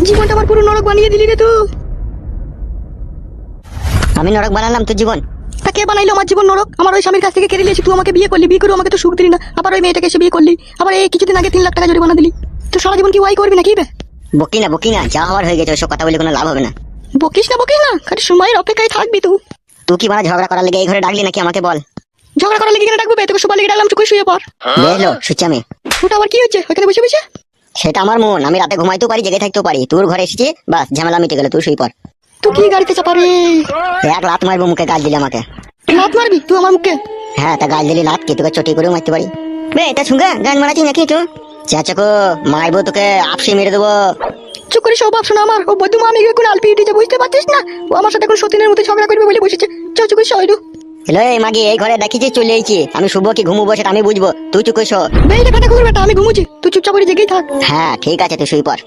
জীবনটা আমার পুরো নরক বানিয়ে দিলি রে তুই। আমি নরক বানালাম তোর জীবন? তা কে বানাইলো আমার জীবন নরক? আমার ওই স্বামীর কাছ থেকে কেড়ে নিয়েছি, তুই আমাকে বিয়ে করলি, বিয়ে করে আমাকে তো সুখ দিলি না, আবার ওই মেয়েটাকে এসে বিয়ে করলি, আবার এই কিছুদিন আগে 3 লাখ টাকা জরিমানা দিলি। তো সারা জীবন কি ওয়াই করবি নাকি বে? বকি না যা হওয়ার হয়ে গেছে, ওইসব কথা বলে কোনো লাভ হবে না। বকিস না, খালি সময়ের অপেক্ষায় থাকবি তুই। তুই কি মানে ঝগড়া করার লেগে এই ঘরে ডাকলি নাকি আমাকে বল? ঝগড়া করার লেগে কেন ডাকবো বে? তোকে সবার লেগে ডাকলাম, চুকুই শুয়ে পড়। বেরলো সুচ্ছি আমি। ওটা আবার কি হচ্ছে ওখানে বসে বসে? সেটা আমার মন, আমি রাতে ঘুমাইতেও পারি, জেগে থাকতেও পারি। তোর ঘরে এসেছি, বাস ঝামেলা মিটে গেল, তুই শুই পড়। তুই কি গাড়িতে চাপারে? এক লাত মারবো মুখে, গাল দিলে আমাকে। লাত মারবি তুই আমার মুখে? হ্যাঁ, তা গাল দিলি লাত কি তোকে চটি করেও মারতে পারি। বে এটা শুনগা গান মারাচ্ছিস নাকি একটু? চাচাকো মারবো তোকে, আপসে মেরে দেবো। চুপ করে সব ভাব শোনা আমার। ও বৈদ্য মা আমি কোন আলপি দিতে বুঝতে পারছিস না? ও আমার সাথে এখন সতীনের মতো ঝগড়া করবে বলে বসেছে। চল চুপ করে শোয়। হ্যালো এই মাগি, এই ঘরে দেখিছি চলে আইছি, আমি শুভ কি ঘুমবো সেটা আমি বুঝবো, তুই চুপ করে শো। বেটা ঘুর বেটা, আমি ঘুমুছি, তুই চুপচাপ করে জেগেই থাক। হ্যাঁ ঠিক আছে, তুই শুই পড়।